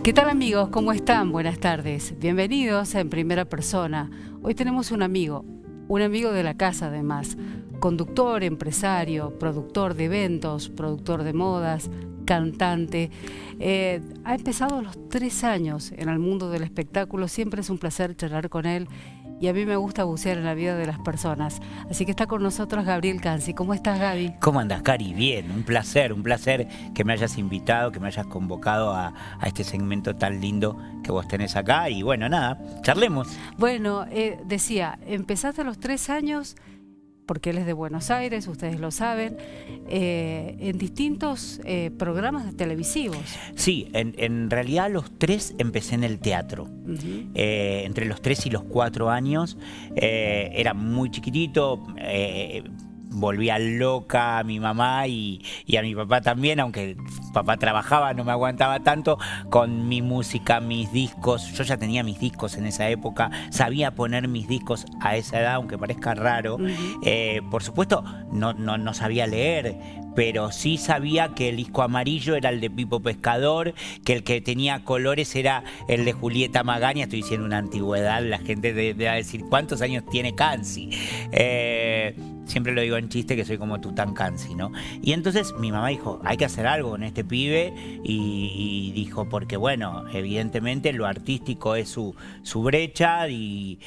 ¿Qué tal, amigos? ¿Cómo están? Buenas tardes. Bienvenidos a En Primera Persona. Hoy tenemos un amigo de la casa además, conductor, empresario, productor de eventos, productor de modas, cantante. Ha empezado a los 3 años en el mundo del espectáculo. Siempre es un placer charlar con él y a mí me gusta bucear en la vida de las personas. Así que está con nosotros Gabriel Canzi. ¿Cómo estás, Gaby? ¿Cómo andas, Cari? Bien, un placer que me hayas invitado, que me hayas convocado a este segmento tan lindo que vos tenés acá. Y bueno, nada, charlemos. Bueno, decía, empezaste a los 3 años, porque él es de Buenos Aires, ustedes lo saben, en distintos programas televisivos. Sí, en realidad a los 3 empecé en el teatro. Entre los 3 y los 4 años, era muy chiquitito, volvía loca a mi mamá y a mi papá también, aunque papá trabajaba, no me aguantaba tanto, con mi música, mis discos. Yo ya tenía mis discos en esa época, sabía poner mis discos a esa edad, aunque parezca raro. Por supuesto, no sabía leer, pero sí sabía que el disco amarillo era el de Pipo Pescador, que el que tenía colores era el de Julieta Magaña. Estoy diciendo una antigüedad, la gente debe decir, ¿cuántos años tiene Canzi? Siempre lo digo en chiste que soy como Tután Canzi, ¿no? Y entonces mi mamá dijo, hay que hacer algo con este pibe, y dijo, porque bueno, evidentemente lo artístico es su brecha, y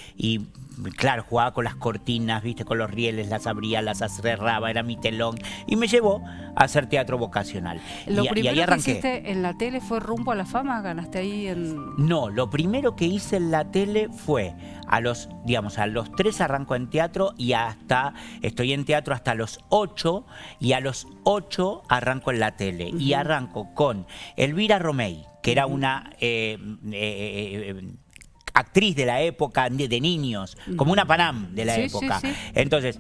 claro, jugaba con las cortinas, viste, con los rieles, las abría, las cerraba, era mi telón, y me llevó a hacer teatro vocacional. Lo primero y ahí que arranqué. hiciste en la tele fue Rumbo a la Fama, ganaste ahí en... No, lo primero que hice en la tele fue, a los 3 arranco en teatro y estoy en teatro hasta los 8, y a los 8 arranco en la tele. Y arranco con Elvira Romei, que era una actriz de la época de niños, como una Panam de la época. Sí. Entonces,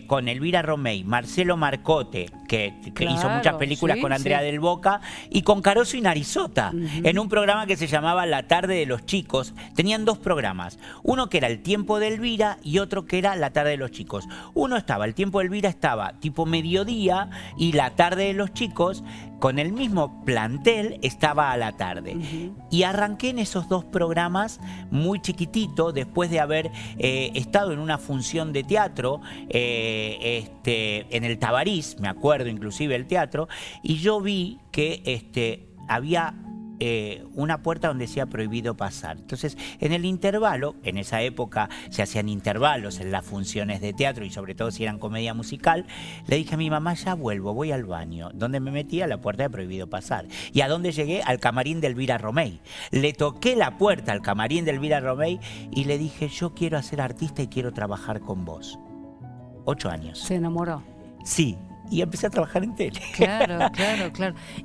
con Elvira Romei, Marcelo Marcote, que hizo muchas películas con Andrea del Boca, y con Caroso y Narizota, en un programa que se llamaba La Tarde de los Chicos. Tenían 2 programas, uno que era El Tiempo de Elvira y otro que era La Tarde de los Chicos. El Tiempo de Elvira estaba tipo mediodía, y La Tarde de los Chicos, con el mismo plantel, estaba a la tarde. Y arranqué en esos 2 programas muy chiquitito, después de haber estado en una función de teatro en el Tabarís, me acuerdo inclusive el teatro, y yo vi que había una puerta donde decía prohibido pasar. Entonces, en el intervalo, en esa época se hacían intervalos en las funciones de teatro, y sobre todo si eran comedia musical, le dije a mi mamá, ya vuelvo, voy al baño. Donde me metí, a la puerta de prohibido pasar. ¿Y a dónde llegué? Al camarín de Elvira Romei. Le toqué la puerta al camarín de Elvira Romei y le dije, yo quiero ser artista y quiero trabajar con vos. 8 años. ¿Se enamoró? Sí. Y empecé a trabajar en tele. Claro.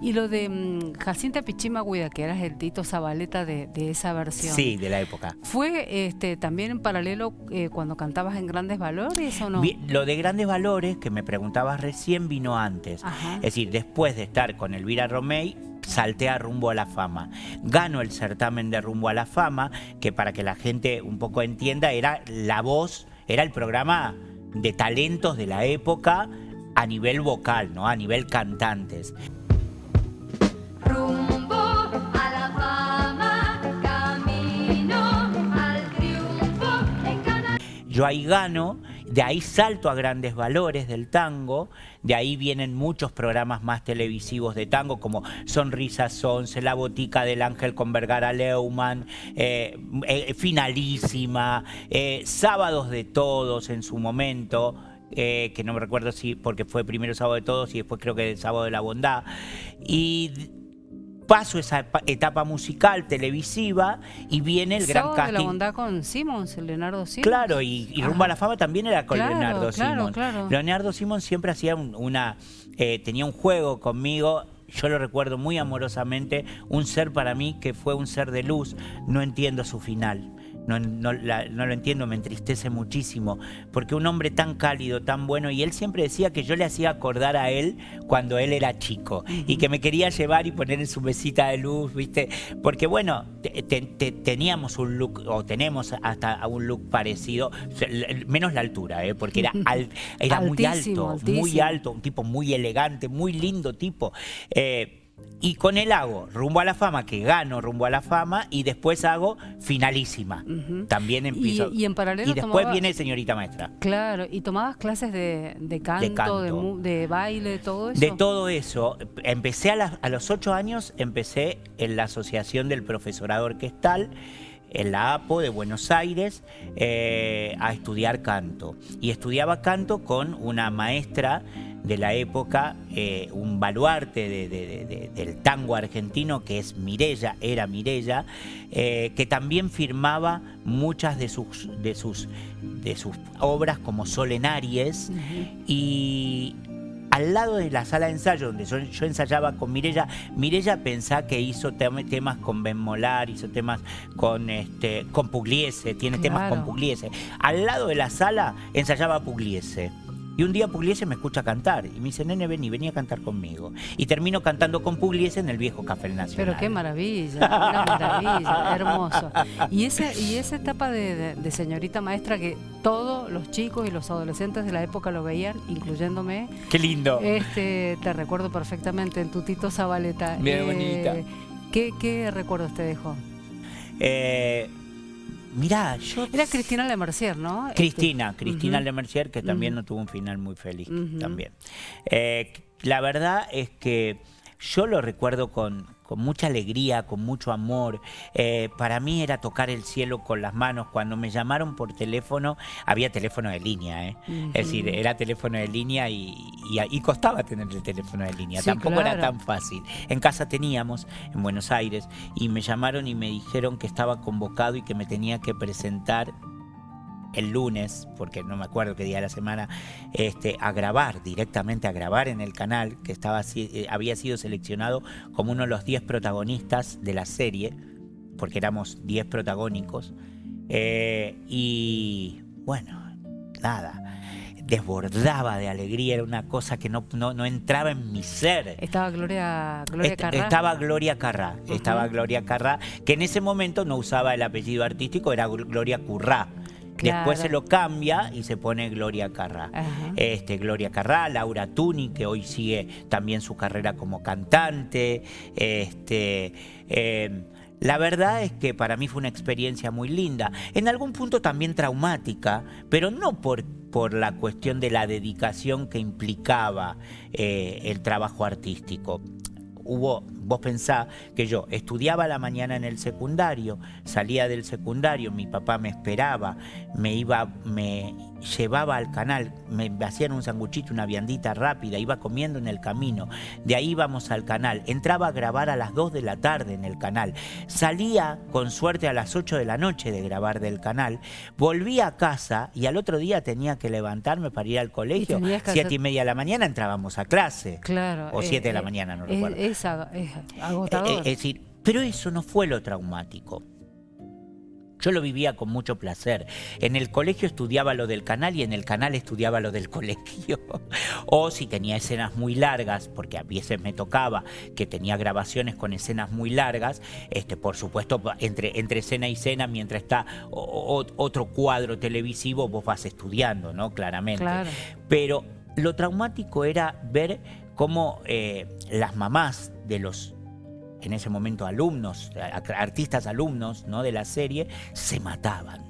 Y lo de Jacinta Pichimagüida, que eras el Tito Zabaleta de esa versión. Sí, de la época. ¿Fue también en paralelo cuando cantabas en Grandes Valores o no? Bien, lo de Grandes Valores, que me preguntabas recién, vino antes. Es decir, después de estar con Elvira Romei, salté a Rumbo a la Fama. Gano el certamen de Rumbo a la Fama, que para que la gente un poco entienda, era La Voz, era el programa de talentos de la época, a nivel vocal, ¿no? A nivel cantantes. Rumbo a la fama, camino al triunfo. Yo ahí gano, de ahí salto a Grandes Valores del tango, de ahí vienen muchos programas más televisivos de tango, como Sonrisas 11, La Botica del Ángel con Vergara Leumann, Finalísima, Sábados de Todos en su momento, que no me recuerdo si porque fue primero Sábado de Todos y después creo que Sábado de la Bondad, y paso esa etapa musical televisiva y viene el gran casting. Sábado de la Bondad con Simons, Leonardo Simons. Claro, y Rumbo a la Fama también era con Leonardo Simons. Claro. Leonardo Simons siempre hacía tenía un juego conmigo. Yo lo recuerdo muy amorosamente, un ser para mí que fue un ser de luz. No entiendo su final. No lo entiendo, me entristece muchísimo, porque un hombre tan cálido, tan bueno, y él siempre decía que yo le hacía acordar a él cuando él era chico, y que me quería llevar y poner en su mesita de luz, ¿viste? Porque bueno, teníamos un look, o tenemos hasta un look parecido, menos la altura, porque era muy alto, un tipo muy elegante, muy lindo tipo. Y con él hago Rumbo a la Fama, que gano Rumbo a la Fama, y después hago Finalísima. También empiezo. Y en paralelo y después viene Señorita Maestra. Claro, ¿y tomabas clases de canto, de baile, de todo eso? De todo eso. Empecé a los 8 años, empecé en la Asociación del Profesorado Orquestal, en la APO de Buenos Aires, a estudiar canto. Y estudiaba canto con una maestra de la época, un baluarte del tango argentino, que es Mireya, era Mireya, que también firmaba muchas de sus obras como Sol en Aries. Y al lado de la sala de ensayo donde yo ensayaba con Mireya, Mireya pensaba que hizo temas con Benmolar, hizo temas con Pugliese, tiene temas con Pugliese. Al lado de la sala ensayaba Pugliese. Y un día Pugliese me escucha cantar y me dice, nene, vení a cantar conmigo. Y termino cantando con Pugliese en el viejo Café Nacional. Pero qué maravilla, una maravilla, hermoso. Y esa etapa de señorita maestra que todos los chicos y los adolescentes de la época lo veían, incluyéndome. ¡Qué lindo! Te recuerdo perfectamente en tu Tito Zabaleta. Bien bonita. ¿Qué recuerdos te dejó? Mirá, Era Cristina Lemercier, ¿no? Cristina Lemercier, que también no tuvo un final muy feliz también. La verdad es que yo lo recuerdo con mucha alegría, con mucho amor. Para mí era tocar el cielo con las manos. Cuando me llamaron por teléfono, había teléfono de línea, Es decir, era teléfono de línea y costaba tener el teléfono de línea. Sí, tampoco claro. era tan fácil. En casa teníamos, en Buenos Aires, y me llamaron y me dijeron que estaba convocado y que me tenía que presentar el lunes, porque no me acuerdo qué día de la semana, directamente a grabar en el canal, que había sido seleccionado como uno de los 10 protagonistas de la serie, porque éramos 10 protagónicos. Y bueno, nada, desbordaba de alegría, era una cosa que no entraba en mi ser. Estaba Gloria Carrá. Estaba Gloria Carrá, Gloria Carrá, que en ese momento no usaba el apellido artístico, era Gloria Currá. Claro. Después se lo cambia y se pone Gloria Carrá. Gloria Carrá, Laura Tuni, que hoy sigue también su carrera como cantante. La verdad es que para mí fue una experiencia muy linda. En algún punto también traumática, pero no por la cuestión de la dedicación que implicaba el trabajo artístico. Vos pensás que yo estudiaba a la mañana en el secundario, salía del secundario, mi papá me esperaba, me llevaba al canal, me hacían un sanguchito, una viandita rápida, iba comiendo en el camino, de ahí íbamos al canal, entraba a grabar a las 2 de la tarde en el canal, salía con suerte a las 8 de la noche de grabar del canal, volvía a casa y al otro día tenía que levantarme para ir al colegio, 7:30 de la mañana entrábamos a clase, claro, o 7 de la mañana, no recuerdo. Es agotador. Es decir, pero eso no fue lo traumático. Yo lo vivía con mucho placer. En el colegio estudiaba lo del canal y en el canal estudiaba lo del colegio. O si tenía escenas muy largas, porque a veces me tocaba que tenía grabaciones con escenas muy largas, por supuesto, entre escena y escena, mientras está otro cuadro televisivo, vos vas estudiando, ¿no? Claramente. Claro. Pero lo traumático era ver cómo las mamás de los, en ese momento, alumnos, artistas alumnos, ¿no?, de la serie, se mataban.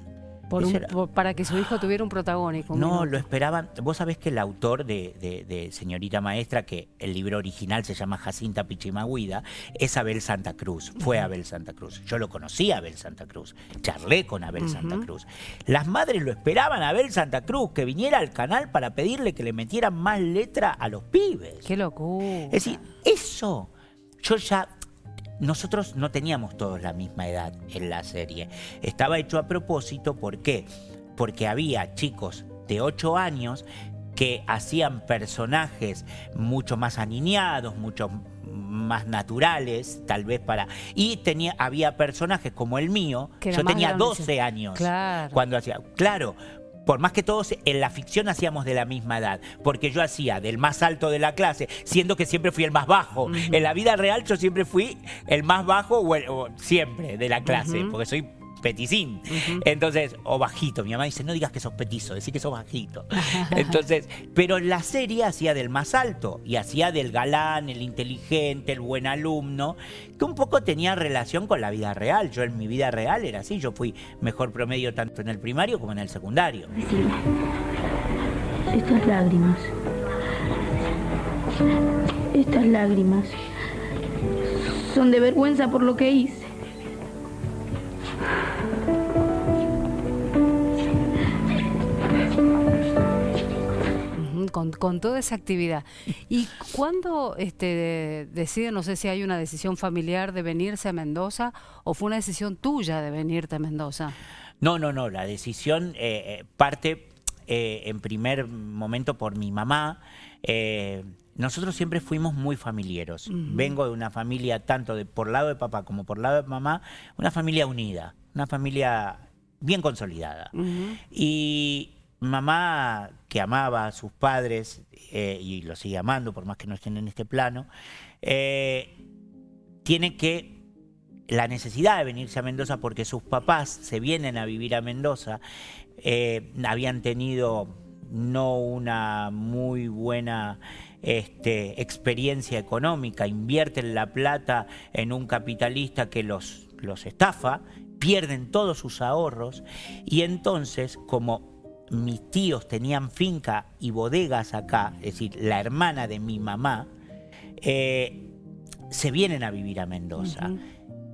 Para que su hijo tuviera un protagónico. No, lo esperaban. Vos sabés que el autor de Señorita Maestra, que el libro original se llama Jacinta Pichimahuida, es Abel Santa Cruz. Fue Abel Santa Cruz. Yo lo conocí a Abel Santa Cruz. Charlé con Abel Santa Cruz. Las madres lo esperaban a Abel Santa Cruz, que viniera al canal para pedirle que le metieran más letra a los pibes. ¡Qué locura! Es decir, eso, nosotros no teníamos todos la misma edad en la serie. Estaba hecho a propósito, ¿por qué? Porque había chicos de 8 años que hacían personajes mucho más aniñados, mucho más naturales, tal vez y había personajes como el mío, yo tenía 12 años cuando hacía. Claro. Por más que todos en la ficción hacíamos de la misma edad, porque yo hacía del más alto de la clase, siendo que siempre fui el más bajo. En la vida real yo siempre fui el más bajo, siempre de la clase, porque soy peticín. Entonces, o bajito. Mi mamá dice, no digas que sos petizo, decí que sos bajito. Entonces, pero la serie hacía del más alto y hacía del galán, el inteligente, el buen alumno, que un poco tenía relación con la vida real. Yo en mi vida real era así, yo fui mejor promedio tanto en el primario como en el secundario. Decime, estas lágrimas son de vergüenza por lo que hice. Con toda esa actividad. ¿Y cuándo decide, no sé si hay una decisión familiar de venirse a Mendoza o fue una decisión tuya de venirte a Mendoza? No, la decisión parte en primer momento por mi mamá. Nosotros siempre fuimos muy familiares. Vengo de una familia, tanto por lado de papá como por lado de mamá, una familia unida, una familia bien consolidada. Y mamá, que amaba a sus padres y lo sigue amando, por más que no estén en este plano, tiene la necesidad de venirse a Mendoza porque sus papás se vienen a vivir a Mendoza. Habían tenido no una muy buena experiencia económica, invierten la plata en un capitalista que los estafa, pierden todos sus ahorros y entonces, como mis tíos tenían finca y bodegas acá, es decir, la hermana de mi mamá, se vienen a vivir a Mendoza.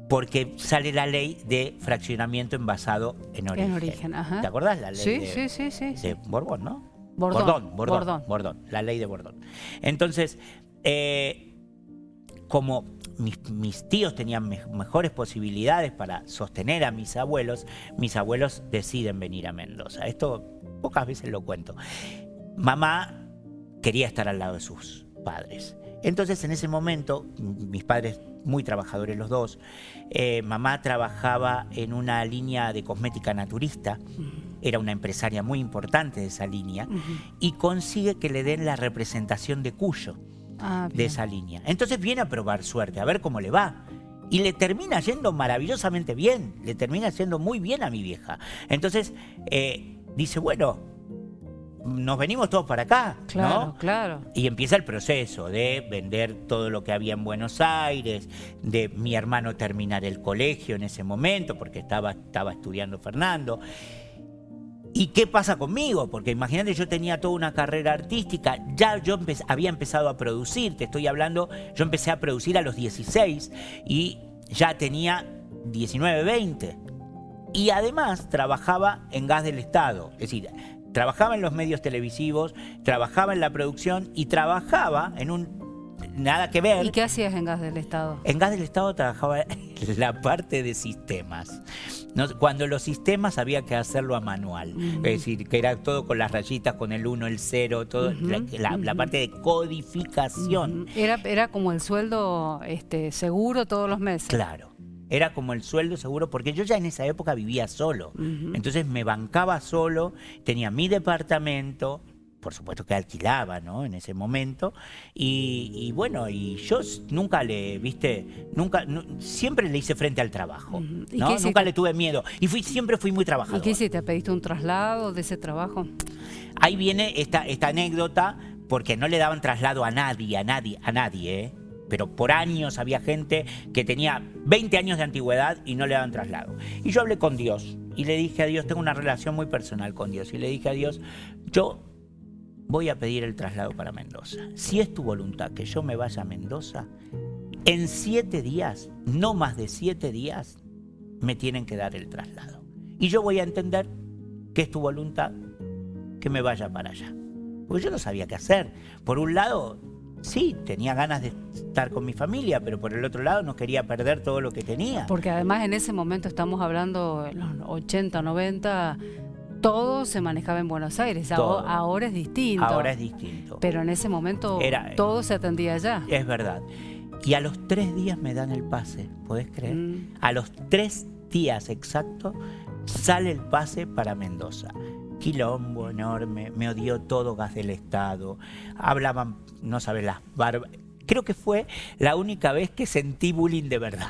Porque sale la ley de fraccionamiento envasado en origen. En origen, ajá. ¿Te acordás la ley de Borbón, no? Bordón. La ley de Bordón. Entonces, como mis tíos tenían mejores posibilidades para sostener a mis abuelos deciden venir a Mendoza. Esto pocas veces lo cuento. Mamá quería estar al lado de sus padres. Entonces, en ese momento, mis padres muy trabajadores los dos, mamá trabajaba en una línea de cosmética naturista, era una empresaria muy importante de esa línea, y consigue que le den la representación de Cuyo de esa línea. Entonces viene a probar suerte, a ver cómo le va. Y le termina yendo maravillosamente bien, le termina yendo muy bien a mi vieja. Entonces dice, bueno, nos venimos todos para acá, ¿no? Claro. Y empieza el proceso de vender todo lo que había en Buenos Aires, de mi hermano terminar el colegio en ese momento, porque estaba estudiando Fernando. ¿Y qué pasa conmigo? Porque imagínate, yo tenía toda una carrera artística, ya yo había empezado a producir, te estoy hablando, yo empecé a producir a los 16 y ya tenía 19, 20. Y además trabajaba en Gas del Estado, es decir, trabajaba en los medios televisivos, trabajaba en la producción y trabajaba en un... Nada que ver. ¿Y qué hacías en Gas del Estado? En Gas del Estado trabajaba en la parte de sistemas. Cuando los sistemas había que hacerlo a manual. Es decir, que era todo con las rayitas, con el 1, el 0, todo, la parte de codificación. Era como el sueldo seguro todos los meses. Claro. Era como el sueldo seguro, porque yo ya en esa época vivía solo. Entonces me bancaba solo, tenía mi departamento, por supuesto que alquilaba, ¿no? En ese momento. Y bueno, y yo nunca siempre le hice frente al trabajo, ¿no? Nunca le tuve miedo. Y siempre fui muy trabajador. ¿Y qué hiciste? ¿Pediste un traslado de ese trabajo? Ahí viene esta anécdota, porque no le daban traslado a nadie, ¿eh? Pero por años había gente que tenía 20 años de antigüedad y no le daban traslado. Y yo hablé con Dios y le dije a Dios, tengo una relación muy personal con Dios, y le dije a Dios, yo voy a pedir el traslado para Mendoza. Si es tu voluntad que yo me vaya a Mendoza, en 7 días, no más de 7 días, me tienen que dar el traslado. Y yo voy a entender que es tu voluntad que me vaya para allá. Porque yo no sabía qué hacer. Por un lado, sí, tenía ganas de estar con mi familia, pero por el otro lado no quería perder todo lo que tenía. Porque además en ese momento estamos hablando de los 80, 90, todo se manejaba en Buenos Aires. Ahora es distinto. Ahora es distinto. Pero en ese momento todo se atendía allá. Es verdad. Y a los 3 días me dan el pase, ¿podés creer? A los 3 días exactos sale el pase para Mendoza. Quilombo enorme, me odió todo Gas del Estado, hablaban, no sabes, las barbas. Creo que fue la única vez que sentí bullying de verdad.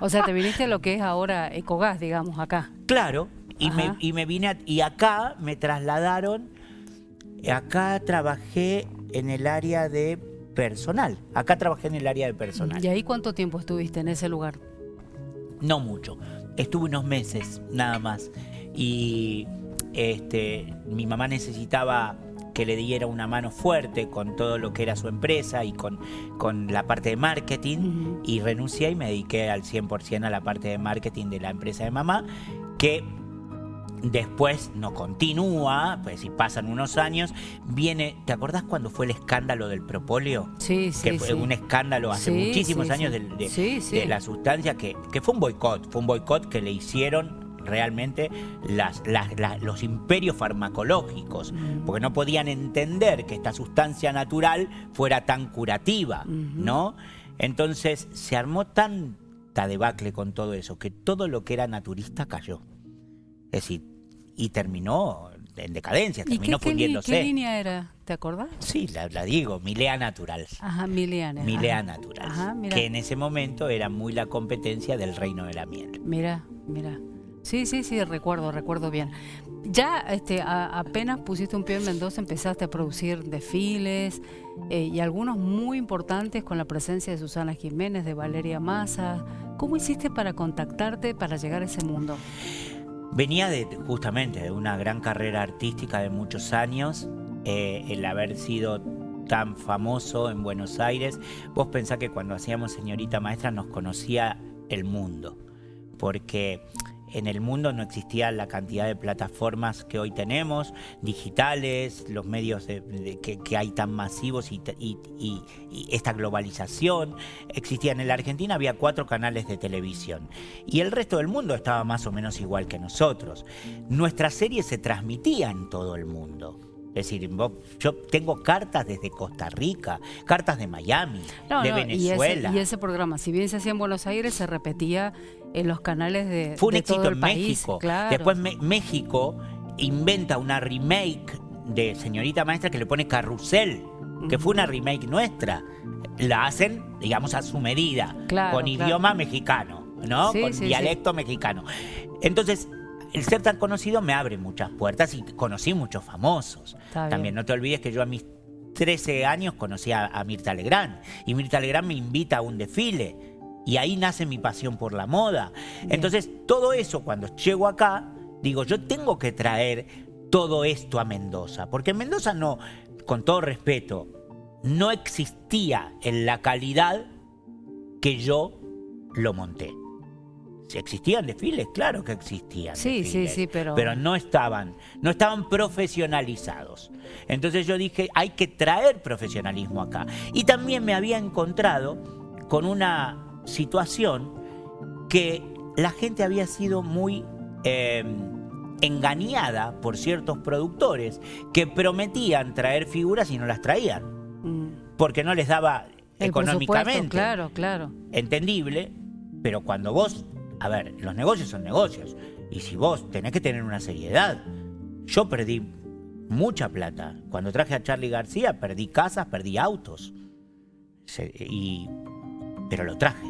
O sea, te viniste a lo que es ahora Ecogas, digamos, acá. Claro, Ajá. y me vine y acá me trasladaron. Acá trabajé en el área de personal. Acá trabajé en el área de personal. ¿Y ahí cuánto tiempo estuviste en ese lugar? No mucho. Estuve unos meses nada más. Y mi mamá necesitaba que le diera una mano fuerte con todo lo que era su empresa y con la parte de marketing. Y renuncié y me dediqué al 100% a la parte de marketing de la empresa de mamá, que después no continúa, pues si pasan unos años, viene. ¿Te acordás cuando fue el escándalo del propóleo? Sí, sí, Que fue sí. un escándalo hace Sí, muchísimos sí, años sí. de la sustancia, que fue un boicot. Fue un boicot que le hicieron realmente los imperios farmacológicos, porque no podían entender que esta sustancia natural fuera tan curativa, ¿no? Entonces se armó tanta debacle con todo eso, que todo lo que era naturista cayó. Es decir, y terminó en decadencia, ¿Y terminó fundiéndose. qué línea era? ¿Te acordás? Sí, la digo, Milea Natural. Ajá, Milea. Milea Natural. Ajá, mira. Que en ese momento era muy la competencia del Reino de la Miel. Mira. Sí, recuerdo bien. Ya apenas pusiste un pie en Mendoza, empezaste a producir desfiles y algunos muy importantes con la presencia de Susana Jiménez, de Valeria Massa. ¿Cómo hiciste para contactarte para llegar a ese mundo? Venía justamente de una gran carrera artística de muchos años, el haber sido tan famoso en Buenos Aires. Vos pensás que cuando hacíamos Señorita Maestra nos conocía el mundo, porque en el mundo no existía la cantidad de plataformas que hoy tenemos, digitales, los medios que hay tan masivos y esta globalización. Existían en la Argentina, había 4 canales de televisión y el resto del mundo estaba más o menos igual que nosotros. Nuestras series se transmitían en todo el mundo. Es decir, yo tengo cartas desde Costa Rica, cartas de Miami, de Venezuela. Y ese programa, si bien se hacía en Buenos Aires, se repetía en los canales de Fue un de éxito todo el en país. México. Claro. Después México inventa una remake de Señorita Maestra que le pone Carrusel, que fue una remake nuestra. La hacen, digamos, a su medida, Claro, con claro. idioma mexicano, ¿no? Sí, Con sí, dialecto mexicano. Entonces, el ser tan conocido me abre muchas puertas y conocí muchos famosos. Está También bien. no te olvides que yo a mis 13 años conocí a Mirta Legrand. Y Mirta Legrand me invita a un desfile. Y ahí nace mi pasión por la moda. Bien. Entonces, todo eso, cuando llego acá, digo, yo tengo que traer todo esto a Mendoza. Porque en Mendoza no, con todo respeto, no existía en la calidad que yo lo monté. Si existían desfiles, claro que existían desfiles, Sí, pero no estaban profesionalizados. Entonces yo dije, hay que traer profesionalismo acá. Y también me había encontrado con una situación que la gente había sido muy engañada por ciertos productores que prometían traer figuras y no las traían, porque no les daba el económicamente. presupuesto, claro. Entendible, pero cuando vos, a ver, los negocios son negocios, y si vos tenés que tener una seriedad. Yo perdí mucha plata. Cuando traje a Charly García, perdí casas, perdí autos. Pero lo traje,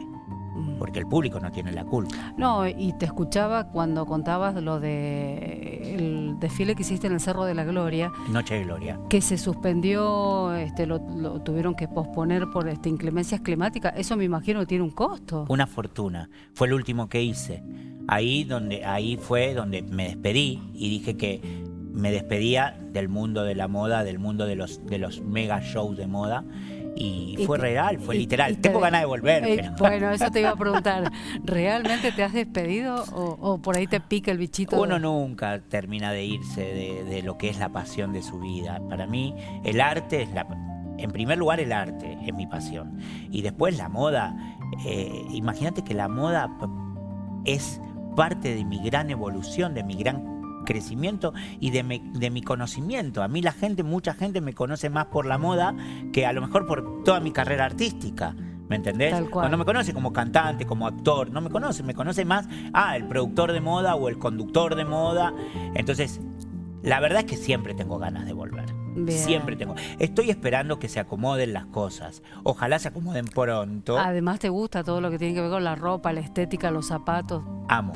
porque el público no tiene la culpa. No, y te escuchaba cuando contabas lo de el desfile que hiciste en el Cerro de la Gloria, Noche de Gloria. que se suspendió, lo tuvieron que posponer por inclemencias climáticas. Eso me imagino que tiene un costo. Una fortuna. Fue el último que hice. Ahí fue donde me despedí y dije que me despedía del mundo de la moda, del mundo de los mega shows de moda. Y fue real, fue literal. Tengo ganas de volver. Pero... Bueno, eso te iba a preguntar. ¿Realmente te has despedido o por ahí te pica el bichito? Uno nunca termina de irse de lo que es la pasión de su vida. Para mí, el arte es en primer lugar, el arte es mi pasión. Y después la moda. Imagínate que la moda es parte de mi gran evolución, de mi gran crecimiento y de mi conocimiento. A mí mucha gente me conoce más por la moda que a lo mejor por toda mi carrera artística. ¿Me entendés? Tal cual. No me conoce como cantante, como actor, no me conoce más el productor de moda o el conductor de moda. Entonces, la verdad es que siempre tengo ganas de volver. Bien. Siempre tengo. Estoy esperando que se acomoden las cosas. Ojalá se acomoden pronto. Además, ¿te gusta todo lo que tiene que ver con la ropa, la estética, los zapatos? Amo.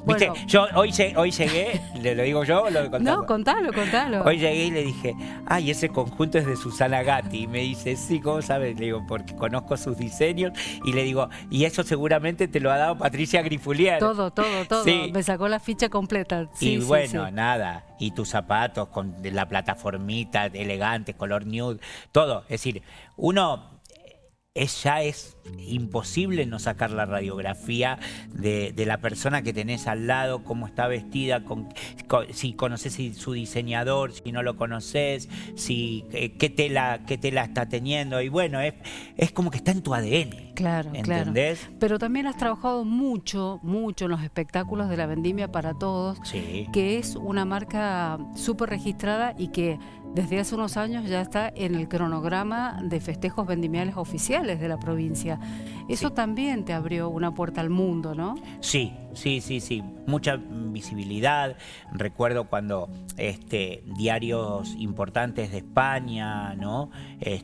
Bueno. Viste, yo hoy llegué, ¿le lo digo yo o lo contamos? No, contalo. Hoy llegué y le dije, ay, ese conjunto es de Susana Gatti. Y me dice, sí, ¿cómo sabes? Le digo, porque conozco sus diseños. Y le digo, y eso seguramente te lo ha dado Patricia Grifulier. Todo. Sí. Me sacó la ficha completa. Sí, Y sí, bueno, sí. nada. Y tus zapatos con la plataformita elegante, color nude, todo. Es decir, uno... ya es imposible no sacar la radiografía de la persona que tenés al lado, cómo está vestida, si conoces su diseñador, si no lo conoces, qué tela está teniendo. Y bueno, es como que está en tu ADN. Claro, ¿entendés? claro. Pero también has trabajado mucho en los espectáculos de la Vendimia para Todos, Sí. que es una marca súper registrada y que desde hace unos años ya está en el cronograma de festejos vendimiales oficiales de la provincia. Eso Sí. también te abrió una puerta al mundo, ¿no? Sí. Mucha visibilidad. Recuerdo cuando diarios importantes de España, ¿no?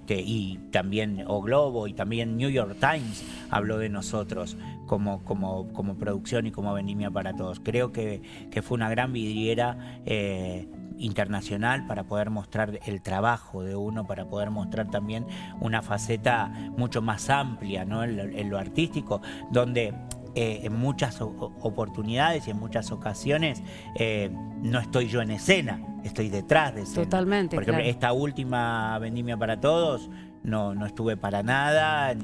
Y también O Globo y también New York Times habló de nosotros como producción y como Vendimia para Todos. Creo que fue una gran vidriera internacional para poder mostrar el trabajo de uno, para poder mostrar también una faceta mucho más amplia, ¿no? en lo artístico, donde en muchas oportunidades y en muchas ocasiones no estoy yo en escena, estoy detrás de escena. Totalmente, Por ejemplo, claro. esta última Vendimia para Todos no estuve para nada,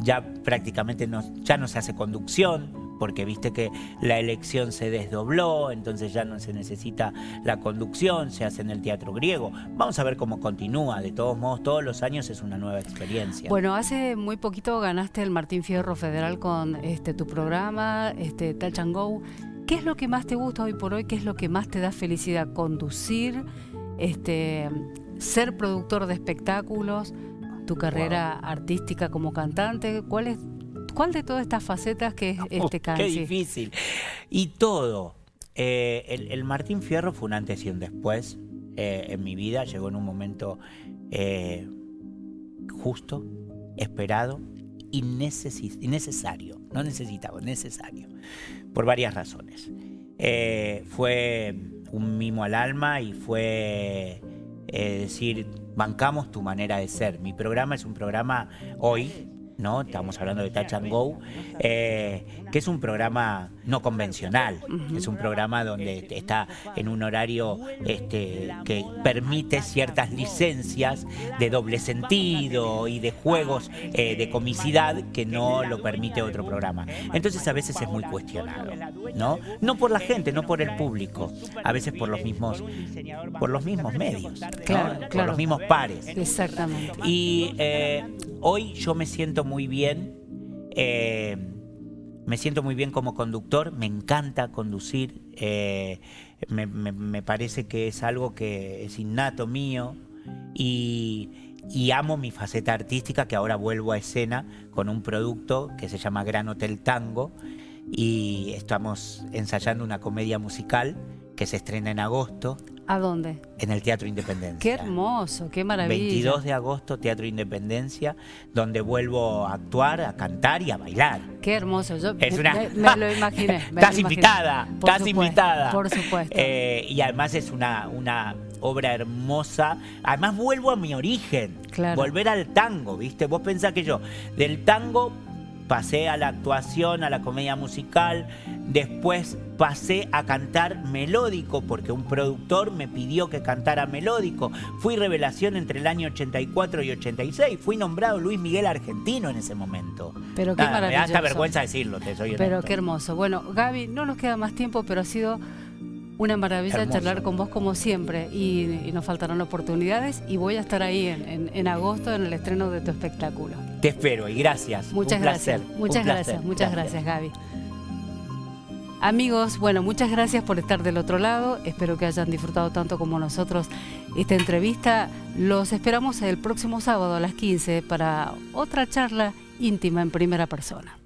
ya prácticamente ya no se hace conducción, porque viste que la elección se desdobló, entonces ya no se necesita la conducción, se hace en el Teatro Griego. Vamos a ver cómo continúa. De todos modos, todos los años es una nueva experiencia. Bueno, hace muy poquito ganaste el Martín Fierro Federal con tu programa, Touch and Go. ¿Qué es lo que más te gusta hoy por hoy? ¿Qué es lo que más te da felicidad? ¿Conducir? ¿Ser productor de espectáculos? ¿Tu carrera artística como cantante? ¿Cuál de todas estas facetas que es Qué Cansi? difícil. Y todo. El Martín Fierro fue un antes y un después en mi vida. Llegó en un momento justo, esperado y necesario. No necesitaba, necesario. Por varias razones. Fue un mimo al alma y fue decir, bancamos tu manera de ser. Mi programa es un programa hoy, ¿no? Estamos hablando de Touch and Go, que es un programa no convencional. Es un programa donde está en un horario que permite ciertas licencias de doble sentido y de juegos de comicidad que no lo permite otro programa. Entonces a veces es muy cuestionado, ¿no? No por la gente, no por el público, a veces por los mismos medios, ¿no? Claro. Por los mismos pares. Exactamente. Y hoy yo me siento muy bien, como conductor, me encanta conducir, me parece que es algo que es innato mío y amo mi faceta artística, que ahora vuelvo a escena con un producto que se llama Gran Hotel Tango y estamos ensayando una comedia musical que se estrena en agosto. ¿A dónde? En el Teatro Independencia. Qué hermoso, qué maravilla. 22 de agosto, Teatro Independencia, donde vuelvo a actuar, a cantar y a bailar. Qué hermoso. Yo Es me lo imaginé. Estás invitada, invitada. Por supuesto. Y además es una obra hermosa. Además vuelvo a mi origen. Claro. Volver al tango, ¿viste? Vos pensás que yo del tango pasé a la actuación, a la comedia musical, después pasé a cantar melódico porque un productor me pidió que cantara melódico. Fui revelación entre el año 84 y 86. Fui nombrado Luis Miguel Argentino en ese momento. Pero qué maravilloso. Me da hasta vergüenza decirlo, te soy honesto. Pero qué hermoso. Bueno, Gaby, no nos queda más tiempo, pero ha sido una maravilla Hermoso. charlar con vos como siempre y nos faltarán oportunidades y voy a estar ahí en agosto en el estreno de tu espectáculo. Te espero y gracias. Muchas Un gracias. placer. Muchas Un gracias. placer. Muchas gracias, Gaby. Amigos, bueno, muchas gracias por estar del otro lado. Espero que hayan disfrutado tanto como nosotros esta entrevista. Los esperamos el próximo sábado a las 15 para otra charla íntima en primera persona.